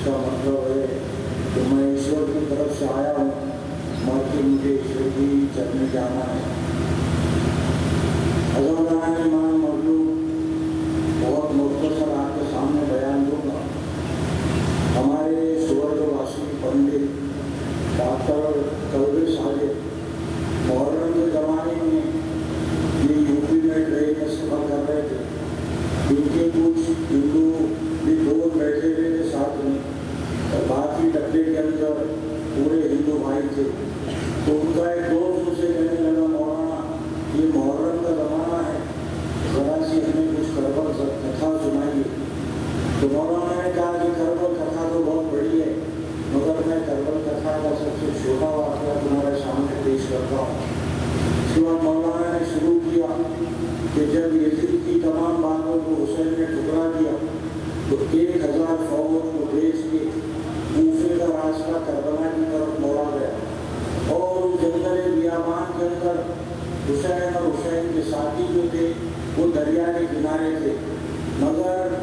इसका मतलब है कि मैं ईश्वर की तरफ से आया हूँ, मगर मुझे ईश्वर की चलने जाना है। अजर मान मौजूद बहुत मुख्तसर आपके सामने बयान दूंगा। हमारे स्वर्गवासी पंडित डॉक्टर कलबे साहिब मुहर्रम के ज़माने में ये यूपी में ट्रेन में सफर कर रहे थे। इनके कुछ हिंदू भी दोस्त बैठे हुए थे साथ में, और बाकी डब्बे के अंदर पूरे हिंदू भाई थे। तो उनका एक दोस्त उसे कहने लगा, मौलाना ये मुहर्रम का ज़माना है, ज़रा सी हमें कुछ करबल कथा सुनाइए। तो मौलाना ने कहा कि करबल कथा तो बहुत बड़ी है, मगर मैं करबल कथा का सबसे छोटा वाक़या तुम्हारे सामने पेश करता हूँ। इसके बाद मौलाना ने शुरू किया कि जब यजीद की तमाम बातों को हुसैन ने ठुकरा दिया तो 1000 फौज को भेज के कूफे का रास्ता करबला की तरफ मोड़ा गया, और उस जंगल बियाबान के अंदर हुसैन और हुसैन के साथी जो थे वो दरिया के किनारे थे। मगर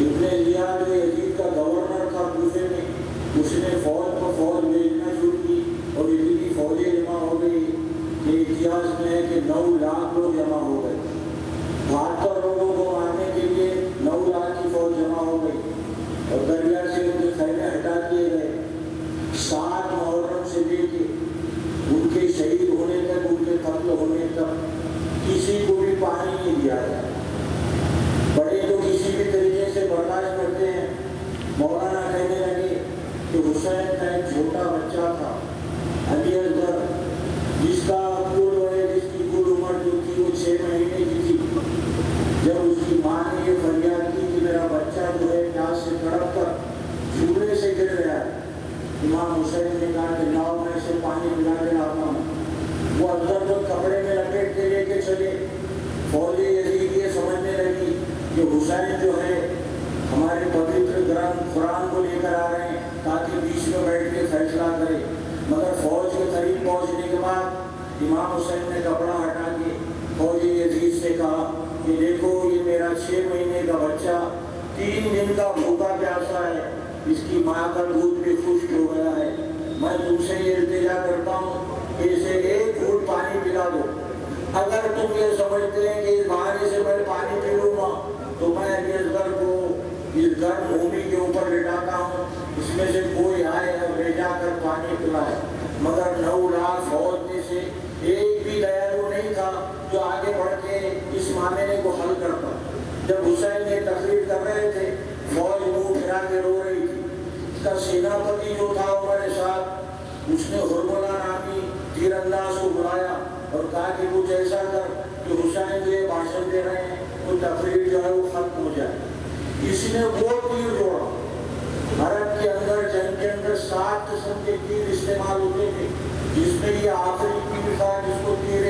इब्ने ज़ियाद जो यजीद का गवर्नर था कूफे में, उसने फौज पर फौज भेजना शुरू की और इतनी फौजें जमा हो गई कि इतिहास में है कि 9 लाख लोग जमा हो गए। 72 लोगों को मारने के लिए 9 लाख की फौज जमा हो गई और दरिया से उनके खैमे हटा दिए गए। 7 मुहर्रम से लेके उनके शहीद होने तक, उनके कत्ल होने तक किसी को भी पानी नहीं दिया गया। बड़े तो किसी भी तरीके से बर्दाश्त करते हैं। मौलाना कहने लगे कि हुसैन का एक छोटा बच्चा था, अली असगर, जिसका जिसकी कुल उम्र जो थी वो 6 महीने की थी। जब उसकी माँ ने ये फरियाद की कि मेरा बच्चा जो है प्यास से तड़प कर चूल्हे से गिर गया है, इमाम हुसैन ने कहा कि लाओ मैं इसे पानी पिला के लाता हूँ। वो अंदर को कपड़े में लपेट के लेके चले। फौजी यजीद ये समझने लगी कि हुसैन जो है हमारे पवित्र ग्रंथ कुरान को लेकर आ रहे हैं ताकि बीच में बैठ के फैसला करे। मगर फौज के करीब पहुँचने के बाद इमाम हुसैन ने कपड़ा हटा के फौजी यजीद से कहा कि देखो ये मेरा 6 महीने का बच्चा 3 दिन का भूखा प्यासा है, इसकी माँ का दूध भी खुश्क हो गया है। मैं तुमसे ये इल्तिजा करता हूँ कि इसे 1 घूंट पानी पिला दो। अगर तुम ये समझते हैं कि इस बहाने से मैं पानी पी लूँगा तो मैं असगर को इस गर्म भूमि के ऊपर लिटाता हूँ, इसमें से कोई आए और ले जाकर पानी पिलाए। मगर 9 लाख फौज में से एक भी दयालु नहीं था जो आगे बढ़ के इस मामले को हल करता। जब हुसैन ये तकरीर कर रहे थे, फौज मुंह फिरा के रो रही थी। इसका सेनापति जो था हमारे साथ, उसने हुरमुला नामी तीरंदाज को बुलाया और कहा कि कुछ ऐसा कर कि हुसैन जो ये भाषण दे रहे हैं वो तकरीर जो है वो खत्म हो जाए। इसने वो तीर जोड़ा। भारत के अंदर जंग के अंदर 7 किस्म के तीर इस्तेमाल होते थे, जिसमें ये आखिरी तीर था जिसको तीर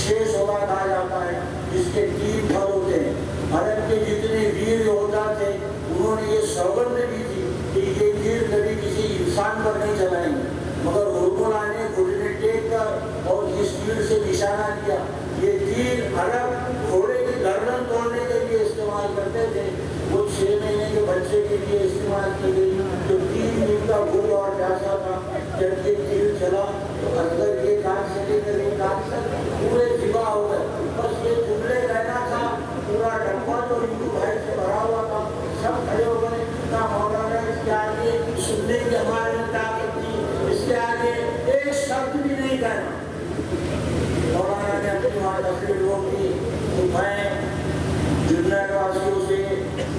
शेष होगा कहा जाता है, जिसके 3 फल होते हैं। भारत के जितने वीर योद्धा थे उन्होंने ये सौगंध दी थी कि ये तीर कभी किसी इंसान पर नहीं चलाएंगे। मगर हुरमुला ने घुटने टेक कर और इस तीर से निशाना दिया। ये तीर अरब घोड़े की गर्दन तोड़ने के लिए इस्तेमाल करते थे, वो 6 महीने के बच्चे के लिए इस्तेमाल की गई जो 3 दिन का भूखा और प्यासा था। जब ये तीर चला तो अंदर ये काट सके पूरे जिबा हो गए। बस ये जुमले रहना था, पूरा डब्बा जो हिंदू भाई से भरा हुआ था सब खड़े हो गए। ना मौलाना इसके आगे सुनने की हमारे में ताकत थी, इसके आगे एक शब्द भी नहीं कहना। मौलाना ने अपनी वहाँ तकरीर वो की। तो मैं जुन्नर वासियों से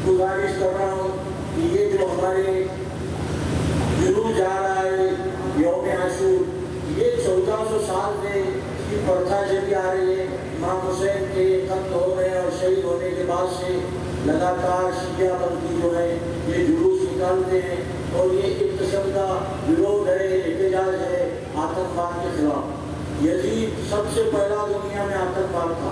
गुजारिश कर रहा हूँ कि ये जो हमारे जुलूस जा रहा है यौम आशूर, ये 1400 साल से की प्रथा चली आ रही है। इमाम हुसैन के कत्ल हो गए और शहीद होने के बाद से लगातार शिया पंथी जो है ये जुलूस निकालते हैं और ये एक किस्म का विरोध है, एहतजाज है आतंकवाद के खिलाफ। यजीद सबसे पहला दुनिया में आतंकवाद था।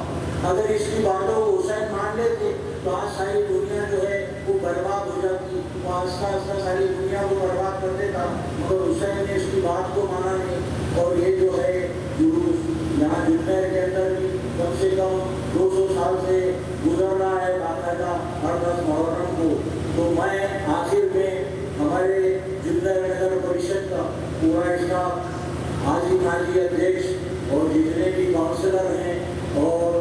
अगर इसकी बातों को हुसैन मान लेते तो आज सारी दुनिया जो है वो बर्बाद हो जाती। वो आस्ता आस्ता सारी दुनिया को बर्बाद कर देता, मगर हुसैन ने इसकी बात को माना नहीं। और ये जो है जुलूस यहाँ जुन्नर के अंदर भी कम से कम 200 साल से गुजर रहा है बाकायदा हर 10 मुहर्रम को। तो मैं आखिर में हमारे जिला नगर परिषद का पूरा स्टाफ, हाजी माजी अध्यक्ष और जितने भी काउंसलर हैं और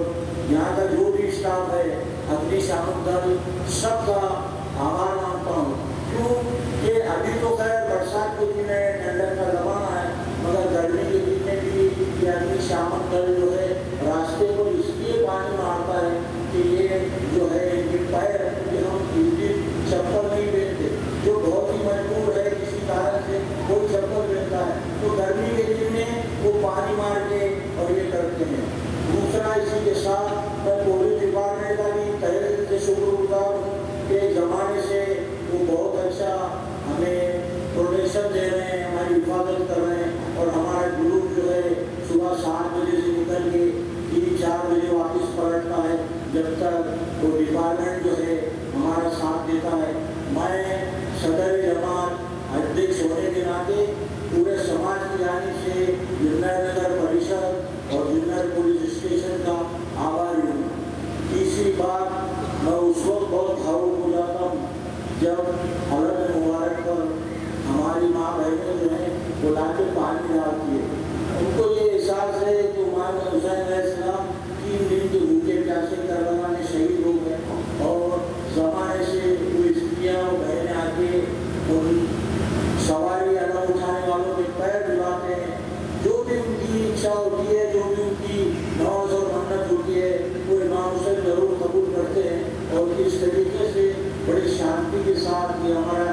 यहाँ का जो भी स्टाफ है, अग्निशामक दल, सबका आभार मानता हूँ। क्यों कि अभी तो खैर बरसात के दिन है, ठंडक का जमाना है, मगर गर्मी के दिन में भी ये अग्निशामक दल जो है रास्ते को इसलिए पानी मारता है कि ये जो है इनके पैर कि हम चप्पल नहीं पहनते, जो बहुत ही मजबूर है किसी कारण से कोई चप्पल पहनता है, तो गर्मी के दिन में वो पानी मार के और ये करते हैं। दूसरा, इसी के साथ मैं पुलिस डिपार्टमेंट का भी तहे दिल से शुक्रगुजार हूँ कि जमाने से वो बहुत अच्छा हमें प्रोटेक्शन दे रहे हैं, हमारी हिफाजत कर रहे हैं और हमारा ग्रुप जो है सुबह 7 बजे से निकल के 3-4 बजे वापस पलटता है, जब तक वो डिपार्टमेंट जो है हमारा साथ देता है। मैं सदर जमात अध्यक्ष होने के नाते पूरे समाज की जानिब से जिला नगर परिषद और जिला पुलिस स्टेशन का आभारी हूँ। तीसरी बात, मैं उस वक्त बहुत भावुक हो जाता हूँ जब हलफ मुबारक पर हमारी माँ बहनें जो हैं वो लाके पानी डालती है। उनको ये एहसास है कि इमाम हुसैन अलैहिस्सलाम 3 दिन के भूखे प्यासे करबला में शहीद हो गए और ज़माने से वो स्त्रियाँ और बहनें आके उन सवारी अलग उठाने वालों के पैर दिलाते हैं। जो भी उनकी इच्छा होती है, जो भी उनकी नवाज और मन्नत होती है, वो इमाम हुसैन ज़रूर कबूल करते हैं और इस तरीके से बड़ी शांति के साथ ये हमारा